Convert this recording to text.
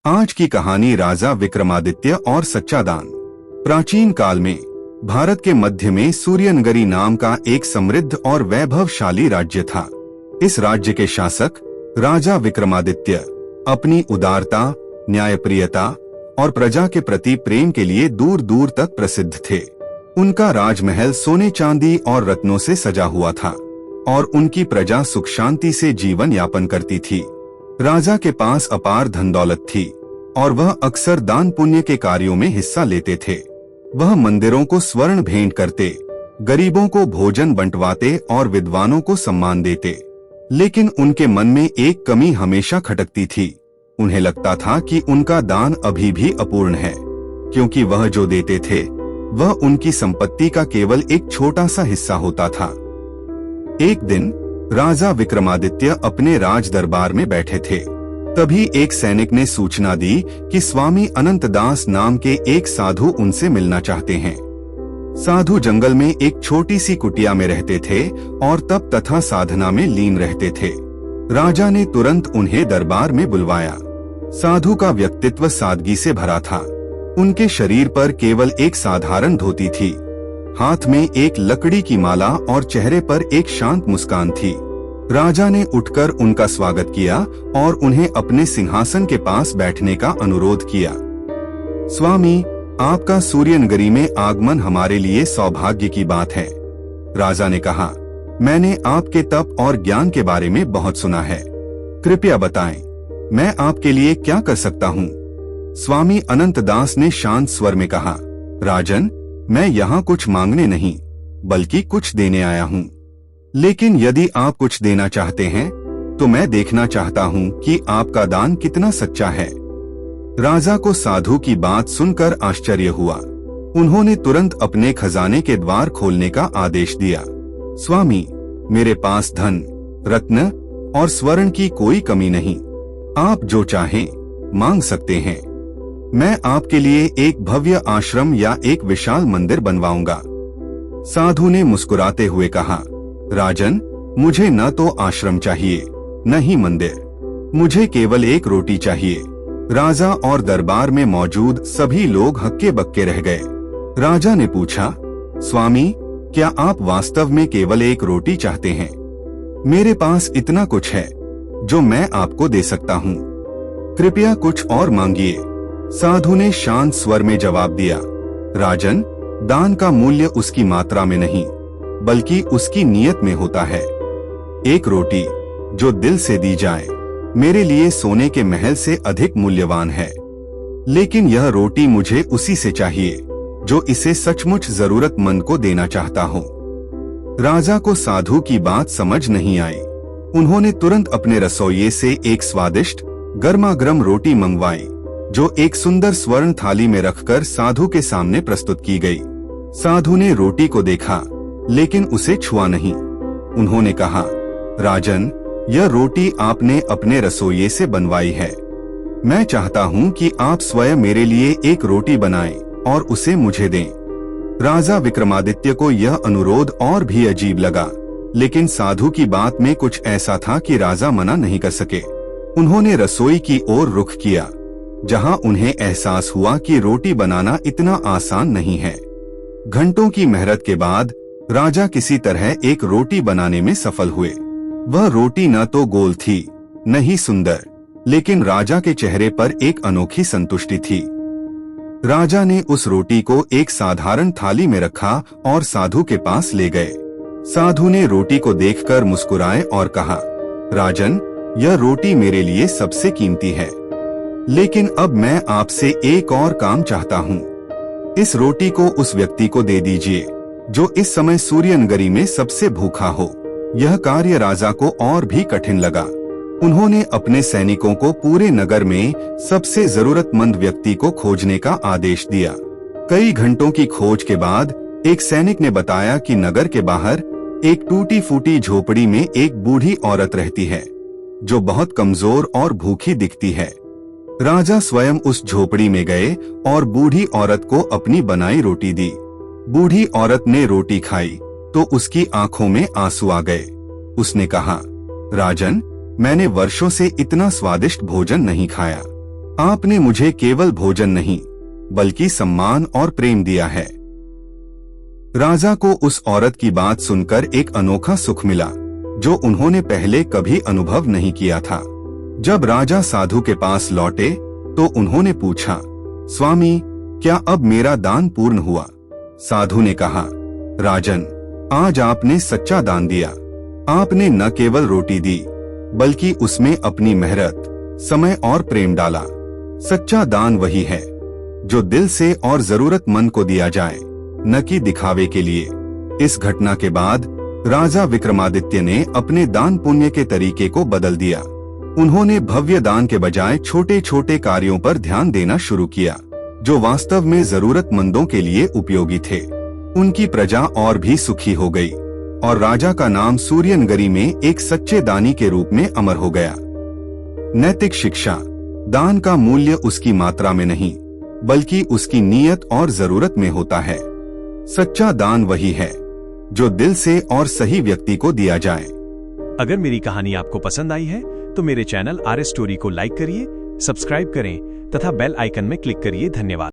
आज की कहानी राजा विक्रमादित्य और सच्चा दान। प्राचीन काल में भारत के मध्य में सूर्यनगरी नाम का एक समृद्ध और वैभवशाली राज्य था। इस राज्य के शासक राजा विक्रमादित्य अपनी उदारता, न्यायप्रियता और प्रजा के प्रति प्रेम के लिए दूर दूर तक प्रसिद्ध थे। उनका राजमहल सोने चांदी और रत्नों से सजा हुआ था और उनकी प्रजा सुख शांति से जीवन यापन करती थी। राजा के पास अपार धन दौलत थी और वह अक्सर दान पुण्य के कार्यों में हिस्सा लेते थे। वह मंदिरों को स्वर्ण भेंट करते, गरीबों को भोजन बंटवाते और विद्वानों को सम्मान देते। लेकिन उनके मन में एक कमी हमेशा खटकती थी। उन्हें लगता था कि उनका दान अभी भी अपूर्ण है, क्योंकि वह जो देते थे वह उनकी संपत्ति का केवल एक छोटा सा हिस्सा होता था। एक दिन राजा विक्रमादित्य अपने राज दरबार में बैठे थे। तभी एक सैनिक ने सूचना दी कि स्वामी अनंतदास नाम के एक साधु उनसे मिलना चाहते हैं। साधु जंगल में एक छोटी सी कुटिया में रहते थे और तप तथा साधना में लीन रहते थे। राजा ने तुरंत उन्हें दरबार में बुलवाया। साधु का व्यक्तित्व सादगी से भरा था। उनके शरीर पर केवल एक साधारण धोती थी, हाथ में एक लकड़ी की माला और चेहरे पर एक शांत मुस्कान थी। राजा ने उठकर उनका स्वागत किया और उन्हें अपने सिंहासन के पास बैठने का अनुरोध किया। स्वामी, आपका सूर्यनगरी में आगमन हमारे लिए सौभाग्य की बात है। राजा ने कहा, मैंने आपके तप और ज्ञान के बारे में बहुत सुना है। कृपया बताएं, मैं आपके लिए क्या कर सकता हूँ? स्वामी अनंतदास ने शांत स्वर में कहा, राजन, मैं यहाँ कुछ मांगने नहीं बल्कि कुछ देने आया हूँ। लेकिन यदि आप कुछ देना चाहते हैं तो मैं देखना चाहता हूँ कि आपका दान कितना सच्चा है। राजा को साधु की बात सुनकर आश्चर्य हुआ। उन्होंने तुरंत अपने खजाने के द्वार खोलने का आदेश दिया। स्वामी, मेरे पास धन, रत्न और स्वर्ण की कोई कमी नहीं। आप जो चाहें मांग सकते हैं। मैं आपके लिए एक भव्य आश्रम या एक विशाल मंदिर बनवाऊंगा। साधु ने मुस्कुराते हुए कहा, राजन, मुझे न तो आश्रम चाहिए न ही मंदिर, मुझे केवल एक रोटी चाहिए। राजा और दरबार में मौजूद सभी लोग हक्के बक्के रह गए। राजा ने पूछा, स्वामी, क्या आप वास्तव में केवल एक रोटी चाहते हैं? मेरे पास इतना कुछ है जो मैं आपको दे सकता हूँ। कृपया कुछ और मांगिए। साधु ने शांत स्वर में जवाब दिया, राजन, दान का मूल्य उसकी मात्रा में नहीं बल्कि उसकी नीयत में होता है। एक रोटी जो दिल से दी जाए मेरे लिए सोने के महल से अधिक मूल्यवान है। लेकिन यह रोटी मुझे उसी से चाहिए जो इसे सचमुच जरूरतमंद को देना चाहता हो। राजा को साधु की बात समझ नहीं आई। उन्होंने तुरंत अपने रसोइये से एक स्वादिष्ट गर्मागर्म रोटी मंगवाई, जो एक सुंदर स्वर्ण थाली में रखकर साधु के सामने प्रस्तुत की गई। साधु ने रोटी को देखा लेकिन उसे छुआ नहीं। उन्होंने कहा, राजन, यह रोटी आपने अपने रसोइये से बनवाई है। मैं चाहता हूँ कि आप स्वयं मेरे लिए एक रोटी बनाएं और उसे मुझे दें। राजा विक्रमादित्य को यह अनुरोध और भी अजीब लगा, लेकिन साधु की बात में कुछ ऐसा था कि राजा मना नहीं कर सके। उन्होंने रसोई की ओर रुख किया, जहां उन्हें एहसास हुआ कि रोटी बनाना इतना आसान नहीं है। घंटों की मेहनत के बाद राजा किसी तरह एक रोटी बनाने में सफल हुए। वह रोटी न तो गोल थी न ही सुंदर, लेकिन राजा के चेहरे पर एक अनोखी संतुष्टि थी। राजा ने उस रोटी को एक साधारण थाली में रखा और साधु के पास ले गए। साधु ने रोटी को देखकर मुस्कुराए और कहा, राजन, यह रोटी मेरे लिए सबसे कीमती है। लेकिन अब मैं आपसे एक और काम चाहता हूँ। इस रोटी को उस व्यक्ति को दे दीजिए जो इस समय सूर्यनगरी में सबसे भूखा हो। यह कार्य राजा को और भी कठिन लगा। उन्होंने अपने सैनिकों को पूरे नगर में सबसे जरूरतमंद व्यक्ति को खोजने का आदेश दिया। कई घंटों की खोज के बाद एक सैनिक ने बताया कि नगर के बाहर एक टूटी फूटी झोपड़ी में एक बूढ़ी औरत रहती है, जो बहुत कमजोर और भूखी दिखती है। राजा स्वयं उस झोपड़ी में गए और बूढ़ी औरत को अपनी बनाई रोटी दी। बूढ़ी औरत ने रोटी खाई तो उसकी आंखों में आंसू आ गए। उसने कहा, राजन, मैंने वर्षों से इतना स्वादिष्ट भोजन नहीं खाया। आपने मुझे केवल भोजन नहीं बल्कि सम्मान और प्रेम दिया है। राजा को उस औरत की बात सुनकर एक अनोखा सुख मिला जो उन्होंने पहले कभी अनुभव नहीं किया था। जब राजा साधु के पास लौटे तो उन्होंने पूछा, स्वामी, क्या अब मेरा दान पूर्ण हुआ? साधु ने कहा, राजन, आज आपने सच्चा दान दिया। आपने न केवल रोटी दी बल्कि उसमें अपनी मेहनत, समय और प्रेम डाला। सच्चा दान वही है जो दिल से और जरूरतमंद को दिया जाए, न कि दिखावे के लिए। इस घटना के बाद राजा विक्रमादित्य ने अपने दान पुण्य के तरीके को बदल दिया। उन्होंने भव्य दान के बजाय छोटे छोटे कार्यों पर ध्यान देना शुरू किया जो वास्तव में जरूरतमंदों के लिए उपयोगी थे। उनकी प्रजा और भी सुखी हो गई और राजा का नाम सूर्यनगरी में एक सच्चे दानी के रूप में अमर हो गया। नैतिक शिक्षा: दान का मूल्य उसकी मात्रा में नहीं बल्कि उसकी नीयत और जरूरत में होता है। सच्चा दान वही है जो दिल से और सही व्यक्ति को दिया जाए। अगर मेरी कहानी आपको पसंद आई है तो मेरे चैनल RS स्टोरी को लाइक करिए, सब्सक्राइब करें तथा बेल आइकन में क्लिक करिए। धन्यवाद।